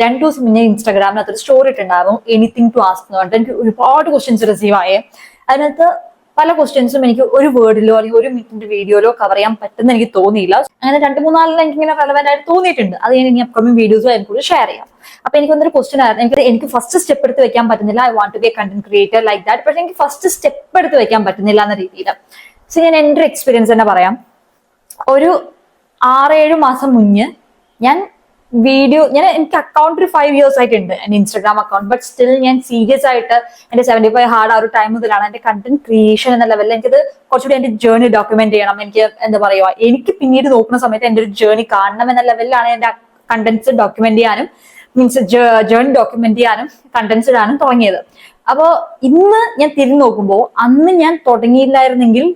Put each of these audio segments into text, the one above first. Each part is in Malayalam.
2 ദിവസം മുന്നേ ഇൻസ്റ്റാഗ്രാമിനകത്ത് ഒരു സ്റ്റോറി ഇട്ടുണ്ടായിരുന്നു, എനിത്തിങ് ടു ആസ്ക് എന്ന് പറഞ്ഞിട്ട്. എനിക്ക് ഒരുപാട് ക്വസ്റ്റ്യൻസ് റിസീവ് ആയേ. അതിനകത്ത് പല ക്വസ്റ്റ്യൻസും എനിക്ക് ഒരു വേർഡിലോ അല്ലെങ്കിൽ ഒരു മിനിറ്റിന്റെ വീഡിയോയിലോ കവർ ചെയ്യാൻ പറ്റുന്ന എനിക്ക് തോന്നിയില്ല. അങ്ങനെ 2-3 എനിക്ക് ഇങ്ങനെ റെലവെന്റ് ആയിട്ട് തോന്നിയിട്ടുണ്ട്. അത് ഞാൻ ഇനി അപ്കമിംഗ് വീഡിയോസും എനിക്ക് ഷെയർ ചെയ്യാം. അപ്പൊ എനിക്ക് വന്നൊരു ക്വസ്റ്റ്യൻ ആയിരുന്നു, എനിക്ക് ഫസ്റ്റ് സ്റ്റെപ്പ് എടുത്ത് വെക്കാൻ പറ്റുന്നില്ല. I want to be a content creator like that. പക്ഷെ എനിക്ക് ഫസ്റ്റ് സ്റ്റെപ്പ് എടുത്ത് വെക്കാൻ പറ്റുന്നില്ല എന്ന രീതിയിൽ. സോ ഞാൻ എൻ്റെ ഒരു എക്സ്പീരിയൻസ് തന്നെ പറയാം. ഒരു 6-7 മാസം മുന്നേ എനിക്ക് അക്കൗണ്ട് ഒരു 5 years ആയിട്ടുണ്ട്, എന്റെ ഇൻസ്റ്റാഗ്രാം അക്കൗണ്ട്. ബട്ട് സ്റ്റിൽ ഞാൻ സീരിയസ് ആയിട്ട് എന്റെ 75 ഹാർഡ് ആ ഒരു ടൈം മുതലാണ് എന്റെ കണ്ടന്റ് ക്രിയേഷൻ എന്ന ലെവലിൽ എനിക്കത് കുറച്ചുകൂടി എന്റെ ജേർണി ഡോക്യുമെന്റ് ചെയ്യണം. എനിക്ക് എന്താ പറയുക, എനിക്ക് പിന്നീട് നോക്കുന്ന സമയത്ത് എന്റെ ഒരു ജേർണി കാണണം എന്ന ലെവലിലാണ് എന്റെ കണ്ടന്റ്സ് ഡോക്യുമെന്റ് ചെയ്യാനും ജേർണി ഡോക്യുമെന്റ് ചെയ്യാനും കണ്ടന്റ്സ് ഇടാനും തുടങ്ങിയത്. അപ്പോ ഇന്ന് ഞാൻ തിരിഞ്ഞു നോക്കുമ്പോൾ അന്ന് ഞാൻ തുടങ്ങിയില്ലായിരുന്നെങ്കിൽ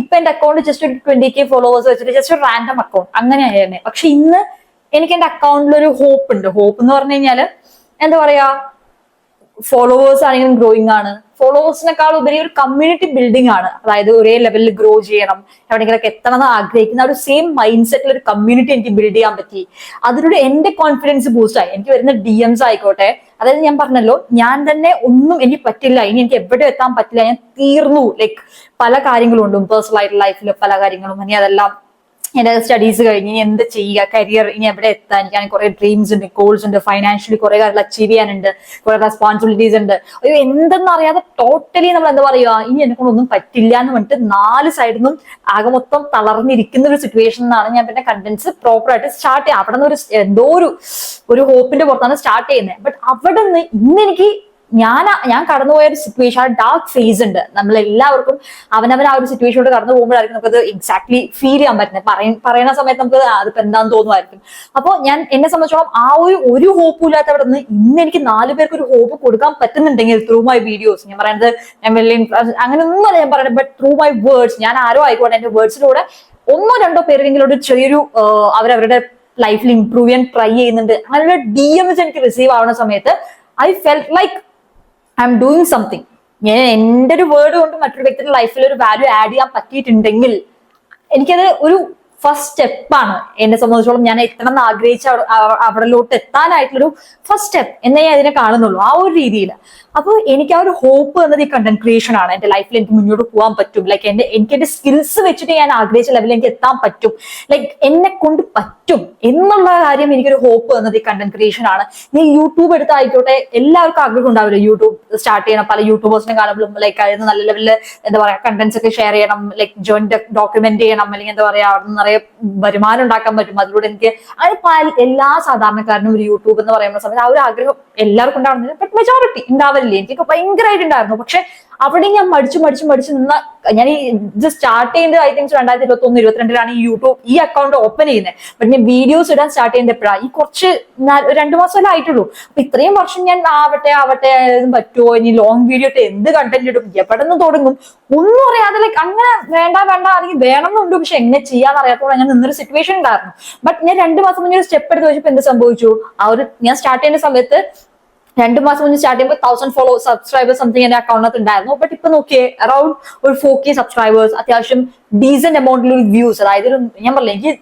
ഇപ്പൊ എന്റെ അക്കൗണ്ട് ജസ്റ്റ് ഒരു 20K ഫോളോവേഴ്സ് വെച്ചിട്ട് ജസ്റ്റ് ഒരു റാൻഡം അക്കൗണ്ട് അങ്ങനെയായിരുന്നേ. പക്ഷെ ഇന്ന് എനിക്ക് എന്റെ അക്കൗണ്ടിൽ ഒരു ഹോപ്പ് ഉണ്ട്. ഹോപ്പ് എന്ന് പറഞ്ഞു കഴിഞ്ഞാല് എന്താ പറയാ, ഫോളോവേഴ്സ് ആണെങ്കിലും ഗ്രോയിങ് ആണ്. ഫോളോവേഴ്സിനേക്കാൾ ഉപരി ഒരു കമ്മ്യൂണിറ്റി ബിൽഡിംഗ് ആണ്. അതായത് ഒരേ ലെവലിൽ ഗ്രോ ചെയ്യണം, എവിടെയെങ്കിലൊക്കെ എത്തണം എന്ന് ആഗ്രഹിക്കുന്ന ഒരു സെയിം മൈൻഡ് സെറ്റിൽ ഒരു കമ്മ്യൂണിറ്റി എനിക്ക് ബിൽഡ് ചെയ്യാൻ പറ്റി. അതിലൂടെ എന്റെ കോൺഫിഡൻസ് ബൂസ്റ്റ് ആയി. എനിക്ക് വരുന്ന DMs ആയിക്കോട്ടെ, അതായത് ഞാൻ പറഞ്ഞല്ലോ, ഞാൻ തന്നെ ഒന്നും എനിക്ക് പറ്റില്ല, ഇനി എനിക്ക് എവിടെ എത്താൻ പറ്റില്ല, ഞാൻ തീർന്നു. ലൈക്ക് പല കാര്യങ്ങളും ഉണ്ട് പേഴ്സണൽ ആയിട്ടുള്ള ലൈഫിൽ, പല കാര്യങ്ങളും. ഇനി അതെല്ലാം എന്റെ സ്റ്റഡീസ് കഴിഞ്ഞ് ഇനി എന്ത് ചെയ്യുക, കരിയർ ഇനി എവിടെ എത്താൻ, എനിക്ക് കുറെ ഡ്രീംസ് ഉണ്ട്, ഗോൾസ് ഉണ്ട്, ഫൈനാൻഷ്യലി കുറെ കാര്യങ്ങൾ അച്ചീവ് ചെയ്യാനുണ്ട്, കുറെ റെസ്പോൺസിബിലിറ്റീസ് ഉണ്ട്. ഒരു എന്തെന്നറിയാതെ ടോട്ടലി നമ്മൾ എന്താ പറയുക, ഇനി എന്നെ കൊണ്ടൊന്നും പറ്റില്ല എന്ന് പറഞ്ഞിട്ട് 4 സൈഡിൽ നിന്നും ആകെ മൊത്തം തളർന്നിരിക്കുന്ന ഒരു സിറ്റുവേഷനിലാണ് ഞാൻ പിന്നെ കണ്ടന്റ്സ് പ്രോപ്പർ ആയിട്ട് സ്റ്റാർട്ട് ചെയ്യുക. അവിടെ നിന്ന് എന്തോ ഒരു ഹോപ്പിന്റെ പുറത്താണ് സ്റ്റാർട്ട് ചെയ്യുന്നത്. ബട്ട് അവിടെ നിന്ന് ഇന്ന് എനിക്ക് ഞാൻ കടന്നുപോയ ഒരു സിറ്റുവേഷൻ, ആ ഡാർക്ക് ഫേസ് ഉണ്ട്. നമ്മളെല്ലാവർക്കും അവനവൻ ആ ഒരു സിറ്റുവേഷനോട് കടന്നു പോകുമ്പോഴായിരിക്കും നമുക്കത് എക്സാക്ട്ലി ഫീൽ ചെയ്യാൻ പറ്റുന്നത്. പറയുന്ന സമയത്ത് നമുക്ക് അതിപ്പോ എന്താന്ന് തോന്നുമായിരിക്കും. അപ്പോൾ എന്നെ സംബന്ധിച്ചോളം ആ ഒരു ഹോപ്പും ഇല്ലാത്തവിടെ നിന്ന് ഇന്ന് എനിക്ക് 4 പേർക്ക് ഒരു ഹോപ്പ് കൊടുക്കാൻ പറ്റുന്നുണ്ടെങ്കിൽ ത്രൂ മൈ വീഡിയോസ്, ഞാൻ പറയുന്നത് ഞാൻ വലിയ അങ്ങനെയൊന്നുമല്ല ഞാൻ പറയുന്നത്, ബട്ട് ത്രൂ മൈ വേർഡ്സ്, ഞാൻ ആരോ ആയിക്കോട്ടെ എന്റെ വേർഡ്സിലൂടെ 1-2 പേരെങ്കിലും ഒരു ചെറിയൊരു അവരവരുടെ ലൈഫിൽ ഇംപ്രൂവ് ചെയ്യാൻ ട്രൈ ചെയ്യുന്നുണ്ട്. അങ്ങനെയുള്ള DMs എനിക്ക് റിസീവ് ആവുന്ന സമയത്ത് I felt like I am doing something. ഞാൻ എന്റെ ഒരു വേർഡ് കൊണ്ട് മറ്റൊരു വ്യക്തിയുടെ ലൈഫിൽ ഒരു വാല്യൂ ആഡ് ചെയ്യാൻ പറ്റിയിട്ടുണ്ടെങ്കിൽ എനിക്കത് ഒരു ഫസ്റ്റ് സ്റ്റെപ്പാണ്. എന്നെ സംബന്ധിച്ചോളം ഞാൻ എത്തണം എന്ന് ആഗ്രഹിച്ച അവിടെലോട്ട് എത്താനായിട്ടുള്ളൊരു ഫസ്റ്റ് സ്റ്റെപ്പ് എന്നേ അതിനെ കാണുന്നുള്ളൂ, ആ ഒരു രീതിയിൽ. അപ്പോൾ എനിക്ക് ആ ഒരു ഹോപ്പ് എന്നത് ഈ കണ്ടന്റ് ക്രിയേഷൻ ആണ്. എന്റെ ലൈഫിൽ എനിക്ക് മുന്നോട്ട് പോകാൻ പറ്റും. ലൈക്ക് എനിക്ക് എന്റെ സ്കിൽസ് വെച്ചിട്ട് ഞാൻ ആഗ്രഹിച്ച ലെവലിൽ എനിക്ക് എത്താൻ പറ്റും, ലൈക്ക് എന്നെ കൊണ്ട് പറ്റും എന്നുള്ള കാര്യം എനിക്കൊരു ഹോപ്പ് എന്നത് ഈ കണ്ടന്റ് ക്രിയേഷൻ ആണ്. നീ യൂട്യൂബ് എടുത്തായിക്കോട്ടെ, എല്ലാവർക്കും ആഗ്രഹം ഉണ്ടാവില്ല യൂട്യൂബ് സ്റ്റാർട്ട് ചെയ്യണം. പല യൂട്യൂബേഴ്സിനെ കാണുമ്പോഴും ലൈക്ക് അതിന് നല്ല ലെവലിൽ എന്താ പറയാ കണ്ടന്റ്സ് ഒക്കെ ഷെയർ ചെയ്യണം, ലൈക്ക് ജോയിന്റ് ഡോക്യുമെന്റ് ചെയ്യണം, അല്ലെങ്കിൽ എന്താ പറയാ അവിടെ നിറയെ വരുമാനം ഉണ്ടാക്കാൻ പറ്റും. അതിലൂടെ എനിക്ക് എല്ലാ സാധാരണക്കാരനും ഒരു യൂട്യൂബ് എന്ന് പറയുന്ന സമയത്ത് ആ ഒരു ആഗ്രഹം എല്ലാവർക്കും ഉണ്ടാവുന്നില്ല, ബട്ട് മെജോറിറ്റി ഉണ്ടാവില്ല. എനിക്ക് ഭയങ്കരമായിട്ടുണ്ടായിരുന്നു. പക്ഷെ അവിടെ ഞാൻ മടിച്ചു നിന്ന ഞാൻ ഇത് സ്റ്റാർട്ട് ചെയ്യുന്നത് ഐ തിങ്സ് 2021-22 ഈ യൂട്യൂബ് ഈ അക്കൗണ്ട് ഓപ്പൺ ചെയ്യുന്നത്. ബട്ട് ഞാൻ വീഡിയോസ് ഇടാൻ സ്റ്റാർട്ട് ചെയ്യുന്നത് എപ്പോഴാണ്, ഈ കുറച്ച് 2 മാസമല്ലേ ആയിട്ടുള്ളൂ. അപ്പൊ ഇത്രയും വർഷം ഞാൻ ആവട്ടെ പറ്റുമോ, ഇനി ലോങ് വീഡിയോ ഇട്ട് എന്ത് കണ്ടന്റ് ഇടും, എവിടെ നിന്ന് തുടങ്ങും, ഒന്നും അറിയാതെ ലൈക്ക് അങ്ങനെ വേണ്ട അല്ലെങ്കിൽ വേണമെന്നുണ്ട്, പക്ഷെ എങ്ങനെ ചെയ്യാന്ന് അറിയാത്തോടെ ഞാൻ നിന്നൊരു സിറ്റുവേഷൻ ഉണ്ടായിരുന്നു. ബട്ട് ഞാൻ 2 മാസം മുന്നേ ഒരു സ്റ്റെപ്പ് എടുത്ത് വെച്ചപ്പോൾ എന്ത് സംഭവിച്ചു, ഞാൻ സ്റ്റാർട്ട് ചെയ്യുന്ന സമയത്ത് 2 മാസം മുന്നേ സ്റ്റാർട്ട് ചെയ്യുമ്പോൾ 1000 സബ്സ്ക്രൈബേഴ്സ് സംതിങ് എന്റെ അക്കൗണ്ടിനകത്ത് ഉണ്ടായിരുന്നു. ബട്ട് ഇപ്പൊ നോക്കിയേ അറൌണ്ട് ഒരു 4K സബ്സ്ക്രൈബേഴ്സ്, അത്യാവശ്യം ഡീസന്റ് എമൗണ്ടിൽ വ്യൂസ്. അതായത് ഞാൻ പറഞ്ഞില്ല, എനിക്ക്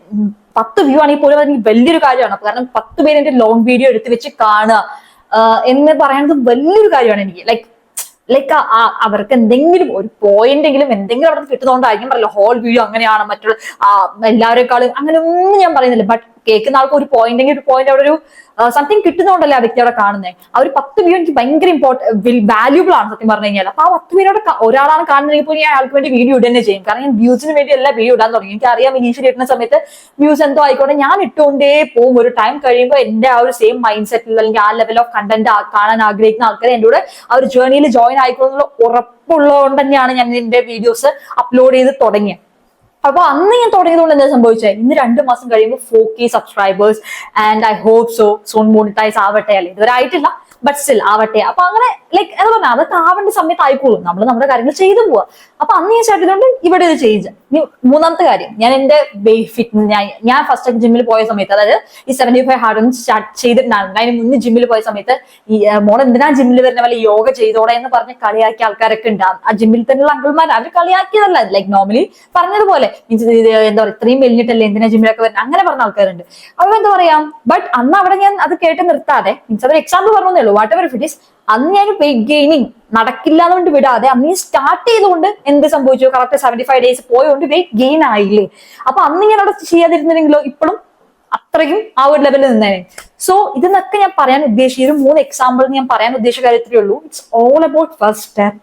10 വ്യൂ ആണെങ്കിൽ പോലും എനിക്ക് വലിയൊരു കാര്യമാണ്. കാരണം 10 പേര് എന്റെ ലോങ് വീഡിയോ എടുത്ത് വെച്ച് കാണുക എന്ന് പറയുന്നത് വലിയൊരു കാര്യമാണ് എനിക്ക്. ലൈക്ക് അവർക്ക് എന്തെങ്കിലും ഒരു പോയിന്റ് എങ്കിലും എന്തെങ്കിലും അവിടെ കിട്ടുന്നതുകൊണ്ടായിരിക്കും പറയില്ല ഹോൾ വീഡിയോ അങ്ങനെയാണ് മറ്റുള്ള എല്ലാവരെക്കാളും അങ്ങനെ ഒന്നും ഞാൻ പറയുന്നില്ല. ബട്ട് കേൾക്കുന്ന ആൾക്ക് ഒരു പോയിന്റ് അവിടെ ഒരു സംതിങ് കിട്ടുന്നതുകൊണ്ടല്ലേ ആ വ്യക്തി അവിടെ കാണുന്നത്. ആ ഒരു 10 വ്യൂ എനിക്ക് ഭയങ്കര വാല്യൂബിൾ ആണ് സത്യം പറഞ്ഞു കഴിഞ്ഞാൽ. അപ്പൊ ആ 10 പേരോട് ഒരാളാണ് കാണുന്നതെങ്കിൽ പോലും ഞാൻ അയാൾക്ക് വേണ്ടി വീഡിയോ ഇടുക തന്നെ ചെയ്യും. കാരണം ഞാൻ വ്യൂസിന് വേണ്ടി എല്ലാ വീഡിയോ ഇടാൻ തുടങ്ങി. എനിക്ക് അറിയാം ഇനീഷ്യലി ഇടുന്ന സമയത്ത് വ്യൂസ് എന്തോ ആയിക്കോട്ടെ ഞാൻ ഇട്ടുകൊണ്ടേ പോകും. ഒരു ടൈം കഴിയുമ്പോൾ എന്റെ ആ ഒരു സെയിം മൈൻഡ് സെറ്റിൽ അല്ലെങ്കിൽ ആ ലെവൽ ഓഫ് കണ്ടന്റ് കാണാൻ ആഗ്രഹിക്കുന്ന ആൾക്കാരെ എന്റെ കൂടെ ആ ഒരു ജേർണിയിൽ ജോയിൻ ആയിക്കൊള്ളുന്ന ഉറപ്പുള്ളതുകൊണ്ട് തന്നെയാണ് ഞാൻ എന്റെ വീഡിയോസ് അപ്ലോഡ് ചെയ്ത് തുടങ്ങിയത്. അപ്പൊ അന്ന് ഞാൻ തുടങ്ങിയതുകൊണ്ട് എന്താ സംഭവിച്ചത്, ഇന്ന് 2 മാസം കഴിയുമ്പോൾ 4K subscribers and I hope soon monetize ആവട്ടെ. അല്ലെ ഇതുവരെ ആയിട്ടില്ല, ബട്ട് സ്റ്റിൽ ആവട്ടെ. അപ്പൊ അങ്ങനെ ലൈക്ക് എന്താ പറഞ്ഞാൽ അതൊക്കെ ആവേണ്ട സമയത്ത് ആയിക്കോളും, നമ്മൾ നമ്മുടെ കാര്യങ്ങൾ ചെയ്തു പോവാ. അപ്പൊ അന്ന് ഞാൻ സ്റ്റാർട്ട് ചെയ്തോണ്ട് ഇവിടെ ഇത് ചേഞ്ച്. മൂന്നാമത്തെ കാര്യം, ഞാൻ എന്റെ ഫിറ്റ് ഞാൻ ഫസ്റ്റ് ജിമ്മിൽ പോയ സമയത്ത്, അതായത് ഈ 75 ഹാർഡ് സ്റ്റാർട്ട് ചെയ്തിട്ടുണ്ടായിരുന്നു. അതിന് മുന്നേ ജിമ്മിൽ പോയ സമയത്ത് ഈ മോൾ എന്തിനാ ജിമ്മിൽ വരുന്ന പോലെ യോഗ ചെയ്തോടെ എന്ന് പറഞ്ഞ് കളിയാക്കിയ ആൾക്കാരൊക്കെ ഉണ്ടാകും. ആ ജിമ്മിൽ തന്നെയുള്ള അങ്കിൾമാർ, അവർ കളിയാക്കിയതല്ല, ലൈക്ക് നോർമലി പറഞ്ഞതുപോലെ മീൻസ് എന്താ പറയുക ഇത്രയും വലിഞ്ഞിട്ടല്ലേ എന്തിനാ ജിമ്മിലൊക്കെ വരുന്നത് അങ്ങനെ പറഞ്ഞ ആൾക്കാരുണ്ട്. അപ്പൊ എന്താ പറയാ, ബട്ട് അന്ന് അവിടെ ഞാൻ അത് കേട്ട് നിർത്താതെ, മീൻസ് അതൊരു എക്സാമ്പിൾ പറഞ്ഞേ ഉള്ളൂ, വാട്ട് എവർ ഇറ്റ് ഈസ്. അന്ന് ഞാൻ വെയിറ്റ് ഗെയിനിങ് നടക്കില്ല എന്നുകൊണ്ട് വിടാതെ അന്ന് ഈ സ്റ്റാർട്ട് ചെയ്തുകൊണ്ട് എന്ത് സംഭവിച്ചു, കറക്റ്റ് 75 ഡേയ്സ് പോയതുകൊണ്ട് വെയിറ്റ് ഗെയിൻ ആയില്ലേ. അപ്പൊ അന്ന് ഞാൻ അവിടെ ചെയ്യാതിരുന്നെങ്കിലോ ഇപ്പോഴും അത്രയും ആ ഒരു ലെവലിൽ നിന്നേനെ. സോ ഇതിനൊക്കെ ഞാൻ പറയാൻ ഉദ്ദേശിച്ച ഒരു 3 എക്സാമ്പിൾ ഞാൻ പറയാൻ ഉദ്ദേശിച്ച കാര്യത്തിലേ ഉള്ളൂ. It's all about first step.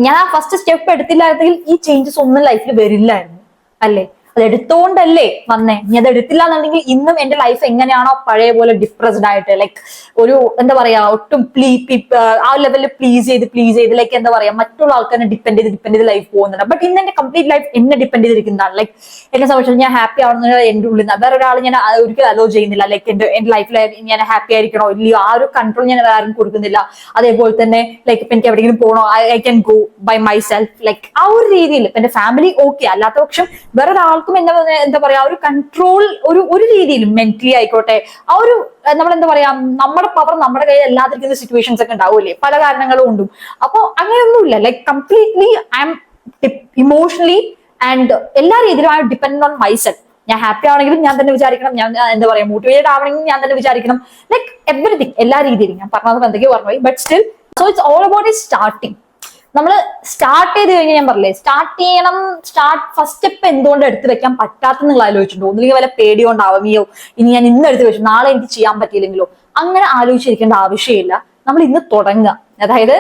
ഞാൻ ആ ഫസ്റ്റ് സ്റ്റെപ്പ് എടുത്തില്ലായിരുന്നെങ്കിൽ ഈ ചേഞ്ചസ് ഒന്നും ലൈഫിൽ വരില്ലായിരുന്നു, അല്ലേ? അത് എടുത്തോണ്ടല്ലേ വന്നേ. ഇനി അത് എടുത്തില്ല എന്നുണ്ടെങ്കിൽ ഇന്നും എന്റെ ലൈഫ് എങ്ങനെയാണോ പഴയ പോലെ ഡിപ്രസ്ഡ് ആയിട്ട്, ലൈക്ക് ഒരു എന്താ പറയാ ഒട്ടും ആ ലെവലിൽ പ്ലീസ് ചെയ്ത് ലൈക്ക് എന്താ പറയാ മറ്റുള്ള ആൾക്കാരെ ഡിപ്പെൻഡ് ചെയ്ത് ലൈഫ് പോകുന്നുണ്ട്. ബട്ട് ഇന്ന് എന്റെ കംപ്ലീറ്റ് ലൈഫ് എന്നെ ഡിപ്പെൻഡ് ചെയ്തിരിക്കുന്നതാണ്. ലൈക്ക് എന്നെ സംബന്ധിച്ച് ഞാൻ ഹാപ്പി ആവണമെന്ന് എന്റെ ഉള്ളിൽ നിന്ന് വേറെ ഒരാൾ ഞാൻ ഒരിക്കലും അലോ ചെയ്യുന്നില്ല. ലൈക്ക് എന്റെ ലൈഫിൽ ഞാൻ ഹാപ്പി ആയിരിക്കണോ ഇല്ലയോ ആ ഒരു കൺട്രോൾ ഞാൻ ആരും കൊടുക്കുന്നില്ല. അതേപോലെ തന്നെ ലൈക്ക് ഇപ്പൊ എനിക്ക് എവിടെയെങ്കിലും പോകണോ, I can go by myself. Like ആ ഒരു രീതിയിൽ എന്റെ ഫാമിലി ഓക്കെ, അല്ലാത്ത പക്ഷം വേറെ ഒരാൾക്കും എന്താ പറയാ ഒരു കൺട്രോൾ ഒരു രീതിയിലും മെന്റലി ആയിക്കോട്ടെ ആ ഒരു നമ്മളെന്താ പറയാ നമ്മുടെ പവർ നമ്മുടെ കയ്യിൽ അല്ലാതിരിക്കുന്ന സിറ്റുവേഷൻസ് ഒക്കെ ഉണ്ടാവില്ലേ, പല കാരണങ്ങളും കൊണ്ടും. അപ്പൊ അങ്ങനെയൊന്നുമില്ല. Like completely I M emotionally and എല്ലാ രീതിയിലും I M depend on myself. ഞാൻ ഹാപ്പി ആണെങ്കിലും ഞാൻ തന്നെ വിചാരിക്കണം, ഞാൻ എന്താ പറയാ മോട്ടിവേറ്റഡ് ആവണമെങ്കിൽ ഞാൻ തന്നെ വിചാരിക്കണം. ലൈക്ക് എവറിത്തിങ് എല്ലാ രീതിയിലും ഞാൻ പറഞ്ഞത് എന്തൊക്കെയോ പറഞ്ഞു, but still so it's all about starting. നമ്മൾ സ്റ്റാർട്ട് ചെയ്ത് കഴിഞ്ഞാൽ ഞാൻ പറഞ്ഞില്ലേ സ്റ്റാർട്ട് ചെയ്യണം. ഫസ്റ്റ് സ്റ്റെപ്പ് എന്തുകൊണ്ട് എടുത്തു വെക്കാൻ പറ്റാത്ത നിങ്ങൾ ആലോചിച്ചിട്ടുണ്ടോ? ഒന്നുകിൽ വല്ല പേടി കൊണ്ടാവുകയോ ഇനി ഞാൻ ഇന്ന് എടുത്ത് വെച്ചു നാളെ എനിക്ക് ചെയ്യാൻ പറ്റിയില്ലെങ്കിലോ അങ്ങനെ ആലോചിച്ചിരിക്കേണ്ട ആവശ്യമില്ല. നമ്മൾ ഇന്ന് തുടങ്ങുക. അതായത്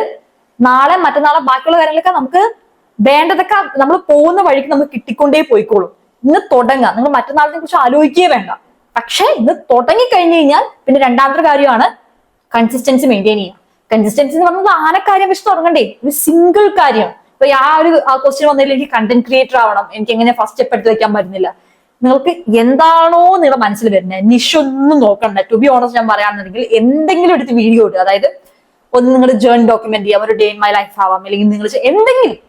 നാളെ മറ്റന്നാളെ ബാക്കിയുള്ള കാര്യങ്ങളൊക്കെ നമുക്ക് വേണ്ടതൊക്കെ നമ്മൾ പോകുന്ന വഴിക്ക് നമുക്ക് കിട്ടിക്കൊണ്ടേ പോയിക്കോളും. ഇന്ന് തുടങ്ങുക. നിങ്ങൾ മറ്റന്നാളിനെ കുറിച്ച് ആലോചിക്കുകയേ വേണ്ട. പക്ഷെ ഇന്ന് തുടങ്ങി കഴിഞ്ഞു കഴിഞ്ഞാൽ പിന്നെ രണ്ടാമത്തെ കാര്യമാണ് കൺസിസ്റ്റൻസി മെയിൻറ്റെയിൻ ചെയ്യുക. കൺസിസ്റ്റൻസി എന്ന് പറഞ്ഞാൽ ആനക്കാര്യം വെച്ച് തുടങ്ങണ്ടേ, ഒരു സിംഗിൾ കാര്യം. ഇപ്പൊ ആ ഒരു ക്വസ്റ്റ്യൻ വന്നതിൽ എനിക്ക് കണ്ടന്റ് ക്രിയേറ്റർ ആവണം, എനിക്ക് എങ്ങനെ ഫസ്റ്റ് സ്റ്റെപ്പ് എടുത്ത് വെക്കാൻ പറ്റുന്നില്ല. നിങ്ങൾക്ക് എന്താണോ നിങ്ങളുടെ മനസ്സിൽ വരുന്നത് നിഷൊന്നും നോക്കണ്ട. ടു ബി ഓണസ്റ്റ് ഞാൻ പറയാണെന്നുണ്ടെങ്കിൽ എന്തെങ്കിലും എടുത്ത് വീഡിയോ ഇടുക. അതായത് ഒന്ന് നിങ്ങളുടെ ജേർണി ഡോക്യുമെന്റ് ചെയ്യാം, ഒരു ഡേ ഇൻ മൈ ലൈഫ് ആവാം, അല്ലെങ്കിൽ നിങ്ങൾ എന്തെങ്കിലും.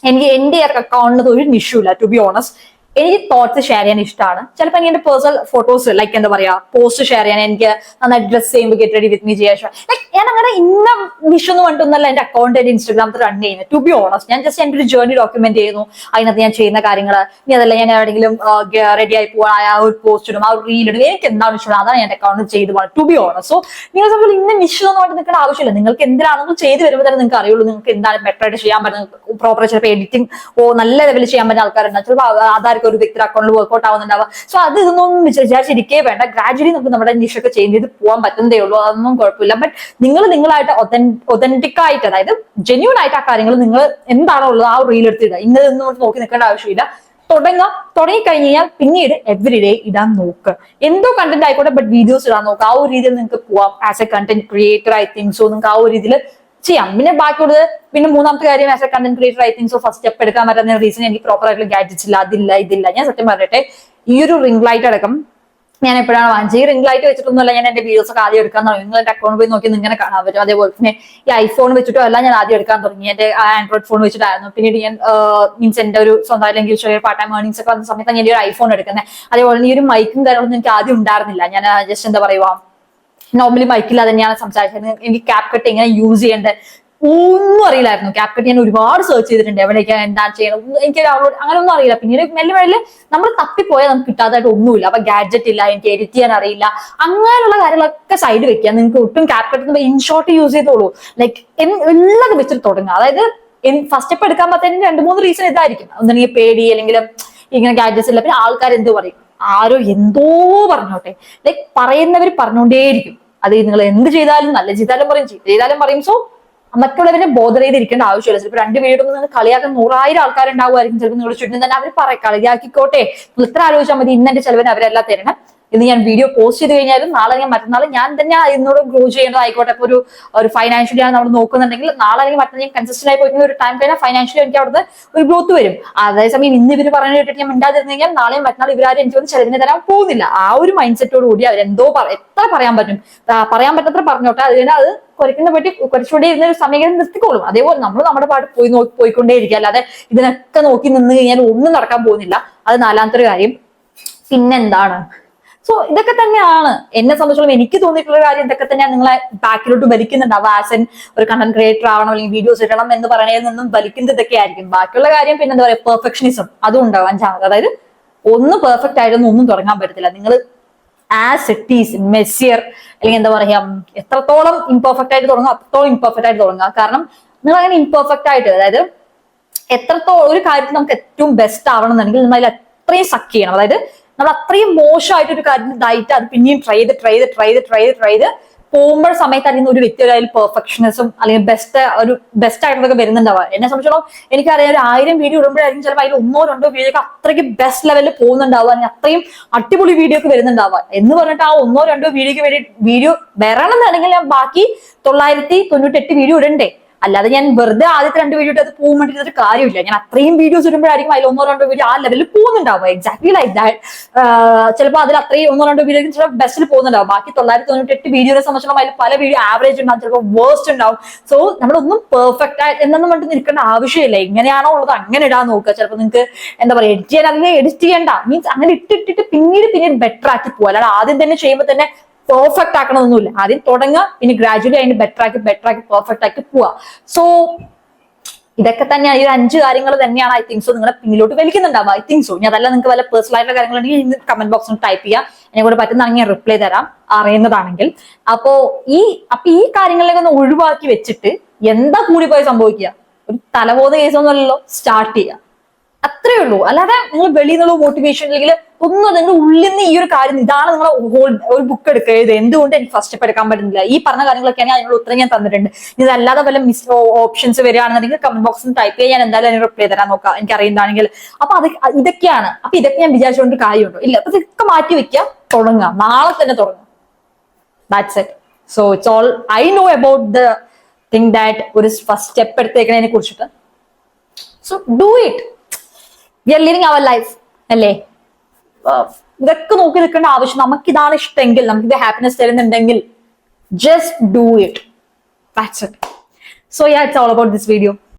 എനിക്ക് എന്റെ അക്കൗണ്ടിന് ഒരു നിഷുമില്ല. ടു ബി ഓണസ്റ്റ് എനിക്ക് തോട്ട്സ് ഷെയർ ചെയ്യാൻ ഇഷ്ടമാണ്. ചിലപ്പോൾ എനിക്ക് എന്റെ പേഴ്സണൽ ഫോട്ടോസ് ലൈക്ക് എന്താ പറയാ പോസ്റ്റ് ഷെയർ ചെയ്യാൻ, എനിക്ക് നന്നായി ഡ്രസ് ചെയ്യുമ്പോൾ ഗെറ്റ് റെഡി വിത്ത് മീ ചെയ്യാൻ ലൈക്ക് ഞാൻ അങ്ങനെ ഇന്ന വിഷ് എന്ന് പറഞ്ഞിട്ടൊന്നല്ല എന്റെ അക്കൗണ്ട് എന്റെ ഇൻസ്റ്റാഗ്രാമിൽ റൺ ചെയ്യുന്നത്. ടു ബി ഓണസ്റ്റ് ഞാൻ ജസ്റ്റ് എന്റെ ഒരു ജേർണി ഡോക്യുമെന്റ് ചെയ്യുന്നു. അതിനകത്ത് ഞാൻ ചെയ്യുന്ന കാര്യങ്ങൾ, ഇനി അതല്ല ഞാൻ എവിടെയെങ്കിലും റെഡി ആയി പോകാൻ ആ ഒരു പോസ്റ്റ് ഇടും, ആ ഒരു റീൽ ഇടും, എനിക്ക് എന്താണ് ഇഷ്ടം അതാണ് ഞാൻ അക്കൗണ്ട് ചെയ്ത് പോകണം. To be honest. സോ നിങ്ങൾ നമ്മൾ ഇന്ന നിഷ് എന്ന് പറഞ്ഞിട്ട് നിൽക്കേണ്ട ആവശ്യമില്ല. നിങ്ങൾക്ക് എന്തിനാണെങ്കിലും ചെയ്ത് വരുമ്പോൾ തന്നെ നിങ്ങൾക്ക് അറിയുള്ളൂ നിങ്ങൾക്ക് എന്താണ് ബെറ്റർ ആയിട്ട് ചെയ്യാൻ പറ്റുന്നത്. പ്രോപ്പർ ചിലപ്പോൾ എഡിറ്റിംഗ് നല്ല ലെവലിൽ ചെയ്യാൻ പറ്റുന്ന ആൾക്കാരുണ്ട്. ചിലപ്പോൾ ആധാർക്ക് ഒരു വ്യക്തി അക്കൗണ്ടിൽ വർക്ക്ഔട്ട് ആവുന്നുണ്ടാവുക. സോ അത് ഇതൊന്നും വിചാരിച്ചിരിക്കേ വേണ്ട. ഗ്രാജുവലി നമുക്ക് നമ്മുടെ നിഷൊക്കെ ചേഞ്ച് ചെയ്ത് പോകാൻ പറ്റുന്നതേ ഉള്ളൂ. അതൊന്നും കുഴപ്പമില്ല. ബട്ട് നിങ്ങളായിട്ട് ഒതന്റിക് ആയിട്ട്, അതായത് ജെന്യൂൻ ആയിട്ട് ആ കാര്യങ്ങൾ നിങ്ങൾ എന്താണോ ഉള്ളത് ആ റീൽ എടുത്തിടുക. ഇന്നതൊന്നും നോക്കി നിൽക്കേണ്ട ആവശ്യമില്ല. തുടങ്ങിക്കഴിഞ്ഞ് കഴിഞ്ഞാൽ പിന്നീട് എവറി ഡേ ഇടാൻ നോക്കുക. എന്തോ കണ്ടന്റ് ആയിക്കോട്ടെ, ബട്ട് വീഡിയോസ് ഇടാൻ നോക്കുക. ആ ഒരു രീതിയിൽ നിങ്ങൾക്ക് പോവാം. As A content creator I think so നിങ്ങൾക്ക് ആ ഒരു രീതിയിൽ ചെയ്യാം. പിന്നെ ബാക്കിയുള്ളത് പിന്നെ മൂന്നാമത്തെ കാര്യം as A content creator I think so first step എടുക്കാൻ പറ്റുന്ന റീസൺ എനിക്ക് പ്രോപ്പർ ആയിട്ടുള്ള ഗാഡ്ജറ്റ്സ് ഇല്ല, ഇതില്ല. ഞാൻ സത്യം പറഞ്ഞിട്ടെ ഈ ഒരു റിംഗ് ലൈറ്റ് അടക്കം ഞാൻ എപ്പോഴാണ് വാങ്ങിച്ചത്. ഈ റിംഗ് ലൈറ്റ് വെച്ചിട്ടൊന്നുമല്ല ഞാൻ എന്റെ വീഡിയോസ് ഒക്കെ ആദ്യം എടുക്കാൻ തുടങ്ങി. നിങ്ങൾ എന്റെ അക്കൗണ്ട് പോയി നോക്കി ഇങ്ങനെ കാണാൻ പറ്റും. അതേപോലെ തന്നെ ഈ ഐഫോൺ വെച്ചിട്ടോ അല്ല ഞാൻ ആദ്യം എടുക്കാൻ തുടങ്ങി. എന്റെ ആൻഡ്രോയിഡ് ഫോൺ വെച്ചിട്ടായിരുന്നു. പിന്നീട് ഞാൻ മീൻസ് എന്റെ ഒരു സ്വന്തം അല്ലെങ്കിൽ ചെറിയ പാർട്ട് ടൈം ഏർണിംഗ്സ് ഒക്കെ വന്ന സമയത്ത് ഞാൻ ഒരു ഐഫോൺ എടുക്കുന്നത്. അതേപോലെ ഈ ഒരു മൈക്കും കാര്യങ്ങളൊന്നും എനിക്ക് ആദ്യം ഉണ്ടായിരുന്നില്ല. ഞാൻ ജസ്റ്റ് എന്താ പറയുക നോർമലി മൈക്കില്ലാതെ തന്നെയാണ് സംസാരിച്ചത്. എനിക്ക് ക്യാപ് കട്ട് എങ്ങനെ യൂസ് ചെയ്യേണ്ടത് ഒന്നും അറിയില്ലായിരുന്നു. ക്യാപ് കട്ട് ഞാൻ ഒരുപാട് സെർച്ച് ചെയ്തിട്ടുണ്ട്, എവിടേക്ക് എന്താണ് ചെയ്യണം എനിക്ക് അങ്ങനെ ഒന്നും അറിയില്ല. പിന്നീട് മെല്ലെ മെല്ലെ നമ്മൾ തപ്പിപ്പോയാൽ നമുക്ക് കിട്ടാതായിട്ട് ഒന്നുമില്ല. അപ്പൊ ഗാഡ്ജറ്റ് ഇല്ല, എനിക്ക് എഡിറ്റ് ചെയ്യാൻ അറിയില്ല, അങ്ങനെയുള്ള കാര്യങ്ങളൊക്കെ സൈഡ് വെക്കുക. നിങ്ങൾക്ക് ഒട്ടും ക്യാപ് കട്ട് ഇൻഷോട്ട് യൂസ് ചെയ്തോളൂ. ലൈക്ക് എല്ലാം വെച്ചിട്ട് തുടങ്ങുക. അതായത് ഫസ്റ്റ് സ്റ്റെപ്പ് എടുക്കാൻ പറ്റുന്നതിന് 2-3 റീസൺ ഇതായിരിക്കും. ഒന്നെങ്കിൽ പേടി, അല്ലെങ്കിൽ ഇങ്ങനെ ഗാഡ്ജറ്റ്സ് ഇല്ല, പിന്നെ ആൾക്കാർ എന്ത് പറയും, ആരോ എന്തോ പറഞ്ഞോട്ടെ. ലൈക്ക് പറയുന്നവർ പറഞ്ഞുകൊണ്ടേയിരിക്കും. അത് നിങ്ങൾ എന്ത് ചെയ്താലും നല്ല ചെയ്താലും പറയും, ചീത്ത ചെയ്താലും പറയും. സോ മറ്റുള്ളവരെ ബോധർ ചെയ്തിരിക്കേണ്ട ആവശ്യമില്ല. ചിലപ്പോൾ 2 വീടും നിങ്ങൾ കളിയാക്കാൻ 100,000 ആൾക്കാരുണ്ടാവുമായിരിക്കും. ചിലപ്പോൾ നിങ്ങൾ ചുറ്റും തന്നെ അവർ കളിയാക്കിക്കോട്ടെ, നിങ്ങൾ ഇത്ര ആലോചിച്ചാൽ മതി, ഇന്നെന്റെ ചെലവിന് അവരെല്ലാം തരണം. ഇന്ന് ഞാൻ വീഡിയോ പോസ്റ്റ് ചെയ്ത് കഴിഞ്ഞാലും നാളെ ഞാൻ മറ്റന്നാൾ ഞാൻ തന്നെ അതിനോട് ഗ്രോ ചെയ്യേണ്ടതായിക്കോട്ടെ. ഇപ്പൊ ഒരു ഫൈനാൻഷ്യലി ആണ് നമ്മൾ നോക്കുന്നുണ്ടെങ്കിൽ നാളെ അല്ലെങ്കിൽ മറ്റന്നാൾ ഞാൻ കൺസിസ്റ്റന്റ് ആയി പോയി ഒരു ടൈം കഴിഞ്ഞാൽ ഫൈനാൻഷ്യലി എനിക്ക് അവിടുത്തെ ഒരു ഗ്രോത്ത് വരും. അതേസമയം ഇന്ന് ഇവർ പറഞ്ഞു കേട്ടിട്ട് ഞാൻ മിണ്ടാതിരുന്നു കഴിഞ്ഞാൽ നാളെയും മറ്റന്നാൾ ഇവരാരും എനിക്ക് ഒന്ന് ചെലവിന് തരാൻ പോകുന്നില്ല. ആ ഒരു മൈൻഡ് സെറ്റോട് കൂടി അവരെന്തോ എത്ര പറയാൻ പറ്റും, പറയാൻ പറ്റത്ര പറഞ്ഞോട്ടെ, അത് കുറയ്ക്കുന്ന പറ്റി കുറച്ചുകൂടി ഇരുന്നൊരു സമയം നിർത്തിക്കോളും. അതേപോലെ നമ്മൾ നമ്മുടെ പാട്ട് പോയിക്കൊണ്ടേയിരിക്കുക, അല്ലാതെ ഇതിനൊക്കെ നോക്കി നിന്ന് കഴിഞ്ഞാൽ ഒന്നും നടക്കാൻ പോകുന്നില്ല. അത് നാലാമത്തെ ഒരു കാര്യം. പിന്നെന്താണ്, സോ ഇതൊക്കെ തന്നെയാണ് എന്നെ സംബന്ധിച്ചോളം എനിക്ക് തോന്നിയിട്ടുള്ള കാര്യം. ഇതൊക്കെ തന്നെയാണ് നിങ്ങളെ ബാക്കിലോട്ട് വലിക്കുന്നുണ്ടാവും. ആസ് എൻ ഒരു കണ്ടന്റ് ക്രിയേറ്റർ ആവണം അല്ലെങ്കിൽ വീഡിയോസ് ഇടണം എന്ന് പറയുന്നതിൽ നിന്നും വലിക്കുന്നത് ഇതൊക്കെ ആയിരിക്കും. ബാക്കിയുള്ള കാര്യം പിന്നെ എന്താ പറയുക, പെർഫെക്ഷനിസം അതും ഉണ്ടാവും. അഞ്ചാമത്, അതായത് ഒന്ന് പെർഫെക്റ്റ് ആയിട്ടൊന്നും ഒന്നും തുടങ്ങാൻ പറ്റത്തില്ല. നിങ്ങൾ ആസ് ഇറ്റ് ഈസ് മെസ്സിയർ അല്ലെങ്കിൽ എന്താ പറയാ, എത്രത്തോളം ഇംപെർഫെക്റ്റ് ആയിട്ട് തുടങ്ങുക അത്രത്തോളം ഇംപെർഫെക്റ്റ് ആയിട്ട് തുടങ്ങുക. കാരണം നിങ്ങൾ അങ്ങനെ ഇംപെർഫെക്റ്റ് ആയിട്ട്, അതായത് എത്രത്തോളം ഒരു കാര്യത്തിൽ നമുക്ക് ഏറ്റവും ബെസ്റ്റ് ആവണം എന്നുണ്ടെങ്കിൽ നമ്മൾ അതിൽ അത്രയും സക്ക് ചെയ്യണം. അതായത് നമ്മൾ അത്രയും മോശമായിട്ട് ഒരു കാര്യം ഇതായിട്ട് അത് പിന്നെയും ട്രൈ ചെയ്ത് പോകുമ്പോൾ സമയത്ത് അറിയുന്ന ഒരു വ്യക്തി അതിൽ പെർഫെക്ഷനിസം അല്ലെങ്കിൽ ബെസ്റ്റ് ആയിട്ടൊക്കെ വരുന്നുണ്ടാവുക. എന്നെ സംബന്ധിച്ചോളം എനിക്കറിയാം, ഒരു 1000 വീഡിയോ ഇടുമ്പോഴായിരിക്കും ചിലപ്പോൾ അതിൽ 1-2 വീഡിയോ ഒക്കെ അത്രയ്ക്ക് ബെസ്റ്റ് ലെവലിൽ പോകുന്നുണ്ടാവുക, അല്ലെങ്കിൽ അത്രയും അടിപൊളി വീഡിയോ ഒക്കെ വരുന്നുണ്ടാവുക. എന്ന് പറഞ്ഞിട്ട് ആ 1-2 വീഡിയോക്ക് വേണ്ടി വീഡിയോ വരണം എന്നുണ്ടെങ്കിൽ ഞാൻ ബാക്കി 998 വീഡിയോ ഇടണ്ടേ. അല്ലാതെ ഞാൻ വെറുതെ ആദ്യത്തെ 2 വീഡിയോ ഇട്ട് അത് പോകും വേണ്ടിയിട്ട് കാര്യമില്ല. ഞാൻ അത്രയും വീഡിയോസ് ഇടുമ്പോഴായിരിക്കും അതിൽ 1-2 വീഡിയോ ആ ലെവലിൽ പോകുന്നുണ്ടാവുക. Exactly like that. ചിലപ്പോൾ അതിൽ അത്രയും 1-2 വീഡിയോ ചില ബെസ്റ്റിൽ പോകുന്നുണ്ടാവും. ബാക്കി 998 വീഡിയോയെ സംബന്ധിച്ചിടത്തോളം അതിൽ പല വീഡിയോ ആവറേജ് ഉണ്ടാവും, ചിലപ്പോൾ വേസ്റ്റ് ഉണ്ടാവും. സോ നമ്മളൊന്നും പെർഫെക്റ്റ് ആയി എന്നൊന്നും വേണ്ടി നിൽക്കേണ്ട ആവശ്യമില്ല. എങ്ങനെയാണോ ഉള്ളത് അങ്ങനെ ഇടാൻ നോക്കുക. ചിലപ്പോൾ നിങ്ങൾക്ക് എന്താ പറയുക, എഡിറ്റ് ചെയ്യാൻ അങ്ങനെ എഡിറ്റ് ചെയ്യേണ്ട, മീൻസ് അങ്ങനെ ഇട്ടിട്ട് പിന്നീട് ബെറ്റർ ആക്കി പോകുക. അല്ലാതെ ആദ്യം തന്നെ ചെയ്യുമ്പോൾ തന്നെ പെർഫെക്റ്റ് ആക്കണമെന്നൊന്നുമില്ല. ആദ്യം തുടങ്ങുക, പിന്നെ ഗ്രാജുവലി അതിന് ബെറ്റർ ആക്കി പെർഫെക്റ്റ് ആക്കി പോവുക. സോ ഇതൊക്കെ തന്നെയാണ്, ഈ 5 കാര്യങ്ങൾ തന്നെയാണ് ഐ തിങ്ക് സോ നിങ്ങളെ പിന്നിലോട്ട് വലിക്കുന്നുണ്ടാവുക. I think so. ഞാൻ അതല്ല, നിങ്ങൾക്ക് വല്ല പേഴ്സണൽ ആയിട്ടുള്ള കാര്യങ്ങളുണ്ടെങ്കിൽ ഇന്ന് കമന്റ് ബോക്സിൽ ടൈപ്പ് ചെയ്യുക, എന്നെ കൂടെ പറ്റുന്നതാണെങ്കിൽ ഞാൻ റിപ്ലൈ തരാം, അറിയുന്നതാണെങ്കിൽ. അപ്പോ ഈ കാര്യങ്ങളിലേക്ക് ഒന്ന് ഒഴിവാക്കി വെച്ചിട്ട് എന്താ കൂടിപ്പോയി സംഭവിക്കുക, ഒരു തലബോധ കേസൊന്നും അല്ലല്ലോ, സ്റ്റാർട്ട് ചെയ്യുക, അത്രേ ഉള്ളൂ. അല്ലാതെ നിങ്ങൾ വെളിയിൽ നിന്നുള്ള മോട്ടിവേഷൻ അല്ലെങ്കിൽ ഒന്നും, നിങ്ങൾ ഉള്ളിൽ നിന്ന് ഈ ഒരു കാര്യം, ഇതാണ് നിങ്ങൾ ഒരു ബുക്ക് എടുക്കുക, ഇത് എന്തുകൊണ്ട് എനിക്ക് ഫസ്റ്റ് സ്റ്റെപ്പ് എടുക്കാൻ പറ്റുന്നില്ല, ഈ പറഞ്ഞ കാര്യങ്ങളൊക്കെയാണ് അതിനുള്ള ഉത്തരം ഞാൻ തന്നിട്ടുണ്ട്. ഇതല്ലാതെ വല്ല ഓപ്ഷൻസ് വരികയാണെന്നുണ്ടെങ്കിൽ കമന്റ് ബോക്സിൽ ടൈപ്പ് ചെയ്യാൻ ഞാൻ എന്തായാലും അതിന് റിപ്ലൈ തരാൻ നോക്കാം, എനിക്ക് അറിയുന്നതാണെങ്കിൽ. അപ്പൊ ഇതൊക്കെയാണ്. അപ്പൊ ഇതൊക്കെ ഞാൻ വിചാരിച്ചുകൊണ്ട് കാര്യമുണ്ടോ ഇല്ല. അപ്പൊ ഇതൊക്കെ മാറ്റി വെക്കുക, തുടങ്ങുക, നാളെ തന്നെ തുടങ്ങുക. That's it. So it's all I know about the thing that ഒരു ഫസ്റ്റ് സ്റ്റെപ്പ് എടുത്തേക്കുന്നതിനെ കുറിച്ചിട്ട്. So do it. We are living our life അല്ലേ. ഇതൊക്കെ നോക്കി നിൽക്കേണ്ട ആവശ്യം, നമുക്കിതാണ് ഇഷ്ടമെങ്കിൽ, നമുക്കിത് ഹാപ്പിനെസ് തരുന്നുണ്ടെങ്കിൽ just do it. That's it. So ya, it's all about this video.